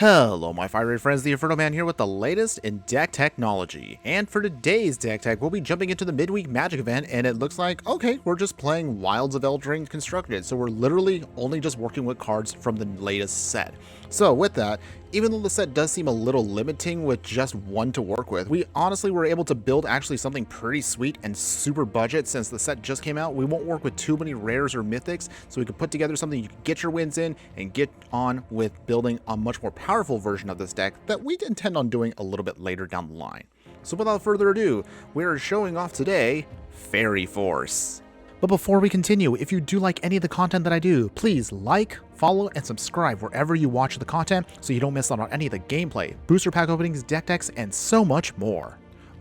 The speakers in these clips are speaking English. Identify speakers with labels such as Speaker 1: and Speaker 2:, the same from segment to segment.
Speaker 1: Hello my fiery friends, the Infernoman here with the latest in deck technology. And for today's deck tech, we'll be jumping into the Midweek Magic event, and it looks like, okay, we're just playing Wilds of Eldraine Constructed, so we're literally only just working with cards from the latest set. So with that, even though the set does seem a little limiting with just one to work with, we honestly were able to build actually something pretty sweet and super budget. Since the set just came out, we won't work with too many rares or mythics, so we can put together something you can get your wins in and get on with building a much more powerful version of this deck that we intend on doing a little bit later down the line. So without further ado, we're showing off today Fairy Force. But before we continue, if you do like any of the content that I do, please like, follow, and subscribe wherever you watch the content so you don't miss out on any of the gameplay, booster pack openings, deck decks, and so much more.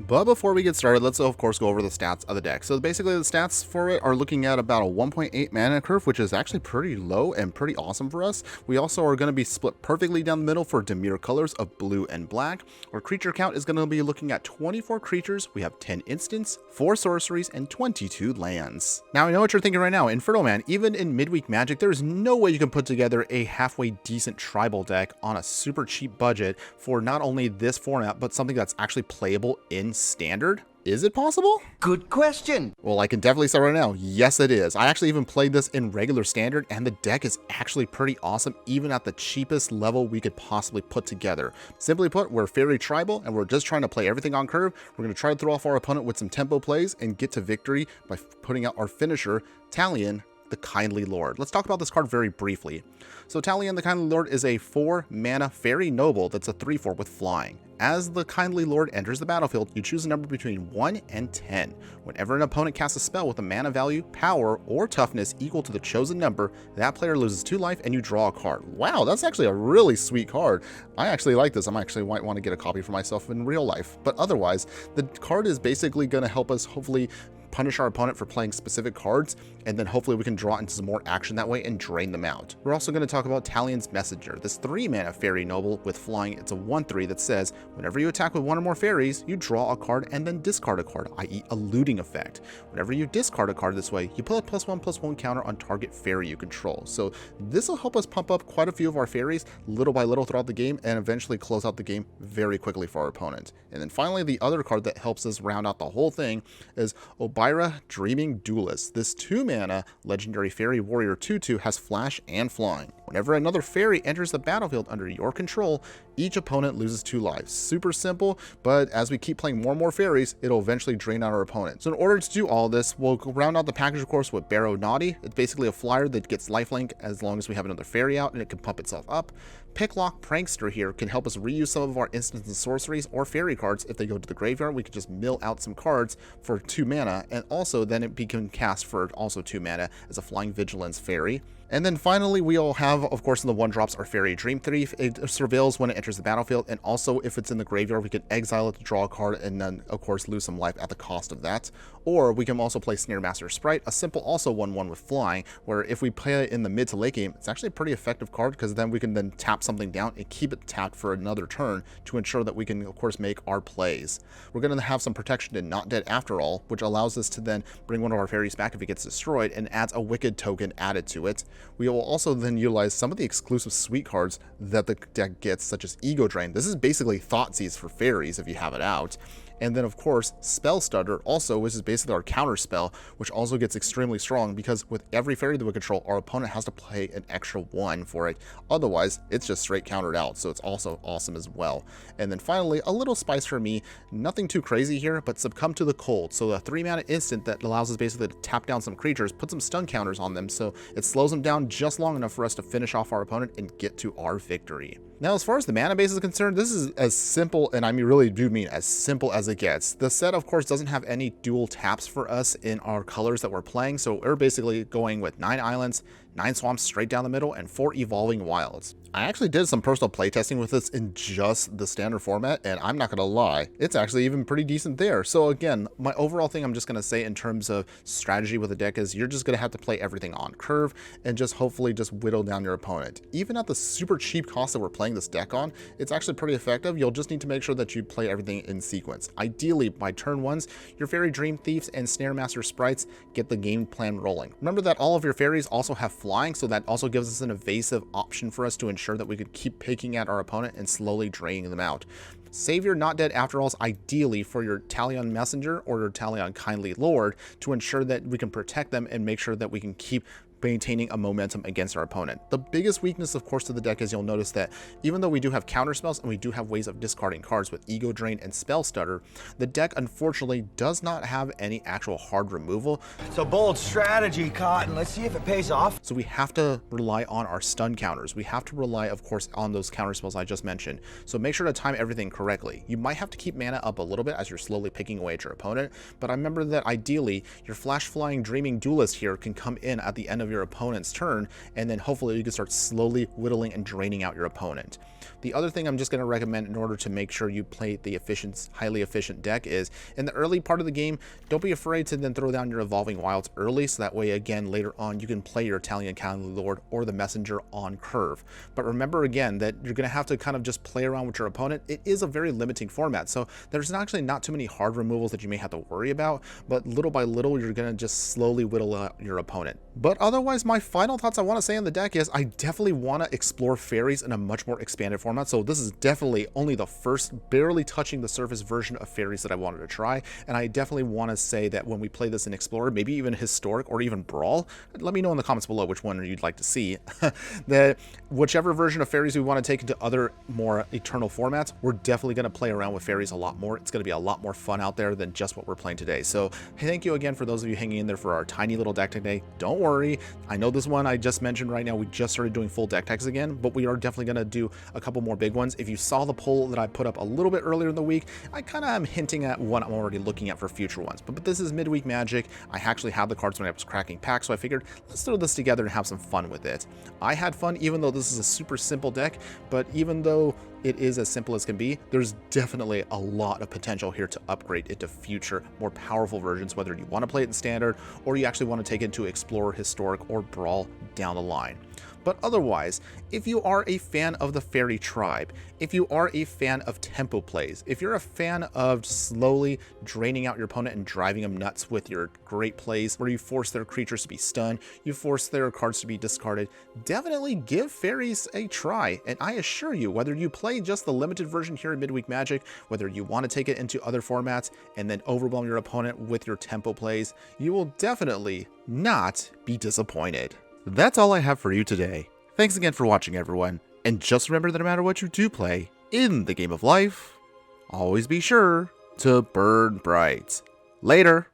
Speaker 1: But before we get started, let's of course go over the stats of the deck. So basically the stats for it are looking at about a 1.8 mana curve, which is actually pretty low and pretty awesome for us. We also are going to be split perfectly down the middle for Dimir colors of blue and black. Our creature count is going to be looking at 24 creatures. We have 10 instants, 4 sorceries, and 22 lands. Now I know what you're thinking right now, Infernoman, even in Midweek Magic, there is no way you can put together a halfway decent tribal deck on a super cheap budget for not only this format, but something that's actually playable in Standard? Is it possible?
Speaker 2: Good question.
Speaker 1: Well, I can definitely say right now, yes it is. I actually even played this in regular Standard, and the deck is actually pretty awesome, even at the cheapest level we could possibly put together. Simply put, we're Fairy Tribal, and we're just trying to play everything on curve. We're going to try to throw off our opponent with some tempo plays and get to victory by putting out our finisher, Talion, the Kindly Lord. Let's talk about this card very briefly. So Talion the Kindly Lord is a 4 mana Fairy Noble that's a 3/4 with flying. As the Kindly Lord enters the battlefield, you choose a number between 1 and 10. Whenever an opponent casts a spell with a mana value, power, or toughness equal to the chosen number, that player loses 2 life and you draw a card. Wow, that's actually a really sweet card. I actually like this. I actually might want to get a copy for myself in real life. But otherwise, the card is basically going to help us hopefully punish our opponent for playing specific cards, and then hopefully we can draw into some more action that way and drain them out. We're also going to talk about Talion's Messenger, this 3 mana Fairy Noble with flying. It's a 1/3 that says whenever you attack with 1 or more fairies, you draw a card and then discard a card, i.e. a looting effect. Whenever you discard a card this way, you put a +1/+1 counter on target fairy you control. So this will help us pump up quite a few of our fairies little by little throughout the game and eventually close out the game very quickly for our opponent. And then finally, the other card that helps us round out the whole thing is Obira Dreaming Duelist. This 2 mana legendary fairy warrior 2/2 has flash and flying. Whenever another fairy enters the battlefield under your control, each opponent loses 2 lives. Super simple, but as we keep playing more and more fairies, it'll eventually drain out our opponent. So in order to do all this, we'll round out the package, of course, with Barrow Naughty. It's basically a flyer that gets lifelink as long as we have another fairy out, and it can pump itself up. Picklock Prankster here can help us reuse some of our instants and sorceries or fairy cards. If they go to the graveyard, we can just mill out some cards for 2 mana, and also then it can cast for also 2 mana as a Flying Vigilance fairy. And then finally, we all have, of course, in the 1-drops, our Fairy Dream Thief. It surveils when it enters the battlefield, and also if it's in the graveyard, we can exile it to draw a card and then, of course, lose some life at the cost of that. Or we can also play Snare Master Sprite, a simple also 1/1 with flying, where if we play it in the mid to late game, it's actually a pretty effective card because then we can then tap something down and keep it tapped for another turn to ensure that we can, of course, make our plays. We're going to have some protection in Not Dead After All, which allows us to then bring one of our fairies back if it gets destroyed and adds a Wicked token added to it. We will also then utilize some of the exclusive sweet cards that the deck gets, such as Ego Drain. This is basically Thoughtseize for fairies if you have it out. And then, of course, Spell Stutter also, which is basically our counter spell, which also gets extremely strong because with every fairy that we control, our opponent has to play an extra 1 for it. Otherwise, it's just straight countered out, so it's also awesome as well. And then finally, a little spice for me, nothing too crazy here, but Succumb to the Cold. So a 3 mana instant that allows us basically to tap down some creatures, put some stun counters on them, so it slows them down just long enough for us to finish off our opponent and get to our victory. Now, as far as the mana base is concerned, this is as simple, and I really do mean as simple as it gets. The set, of course, doesn't have any dual taps for us in our colors that we're playing, so we're basically going with 9 islands, 9 swamps straight down the middle, and 4 evolving wilds. I actually did some personal playtesting with this in just the standard format, and I'm not going to lie, it's actually even pretty decent there. So again, my overall thing I'm just going to say in terms of strategy with the deck is you're just going to have to play everything on curve and just hopefully just whittle down your opponent. Even at the super cheap cost that we're playing this deck on, it's actually pretty effective. You'll just need to make sure that you play everything in sequence. Ideally, by turn 1s, your Fairy Dream Thieves and Snare Master Sprites get the game plan rolling. Remember that all of your fairies also have flying, so that also gives us an evasive option for us to ensure ensure that we could keep picking at our opponent and slowly draining them out. Save your Not Dead After Alls ideally for your Talion Messenger or your Talion Kindly Lord to ensure that we can protect them and make sure that we can keep maintaining a momentum against our opponent. The biggest weakness, of course, to the deck is you'll notice that even though we do have counter spells and we do have ways of discarding cards with Ego Drain and Spell Stutter, the deck unfortunately does not have any actual hard removal.
Speaker 2: It's a bold strategy, Cotton. Let's see if it pays off.
Speaker 1: So we have to rely on our stun counters. We have to rely, of course, on those counter spells I just mentioned. So make sure to time everything correctly. You might have to keep mana up a little bit as you're slowly picking away at your opponent, but I remember that ideally your Flash Flying Dreaming Duelist here can come in at the end of your opponent's turn, and then hopefully you can start slowly whittling and draining out your opponent. The other thing I'm just going to recommend in order to make sure you play the highly efficient deck is in the early part of the game, don't be afraid to then throw down your Evolving Wilds early, so that way again later on you can play your Italian Kindly Lord or the Messenger on curve. But remember again that you're going to have to kind of just play around with your opponent. It is a very limiting format, so there's actually not too many hard removals that you may have to worry about, but little by little you're going to just slowly whittle out your opponent. But otherwise, my final thoughts I want to say on the deck is I definitely want to explore fairies in a much more expanded format. So this is definitely only the first barely touching the surface version of fairies that I wanted to try, and I definitely want to say that when we play this in Explorer, maybe even Historic or even Brawl, let me know in the comments below which one you'd like to see. That whichever version of fairies we want to take into other more eternal formats, we're definitely going to play around with fairies a lot more. It's going to be a lot more fun out there than just what we're playing today. So thank you again for those of you hanging in there for our tiny little deck today. Don't worry, I know this one I just mentioned right now, we just started doing full deck techs again, but we are definitely going to do a couple more big ones. If you saw the poll that I put up a little bit earlier in the week, I kind of am hinting at what I'm already looking at for future ones. But this is Midweek Magic. I actually had the cards when I was cracking packs, so I figured let's throw this together and have some fun with it. I had fun, even though this is a super simple deck, but even though it is as simple as can be, there's definitely a lot of potential here to upgrade into future, more powerful versions, whether you want to play it in Standard or you actually want to take it into Explorer, Historic, or Brawl down the line. But otherwise, if you are a fan of the Fairy Tribe, if you are a fan of tempo plays, if you're a fan of slowly draining out your opponent and driving them nuts with your great plays where you force their creatures to be stunned, you force their cards to be discarded, definitely give Fairies a try. And I assure you, whether you play just the limited version here in Midweek Magic, whether you want to take it into other formats and then overwhelm your opponent with your tempo plays, you will definitely not be disappointed. That's all I have for you today. Thanks again for watching, everyone, and just remember that no matter what you do play in the game of life, always be sure to burn bright. Later!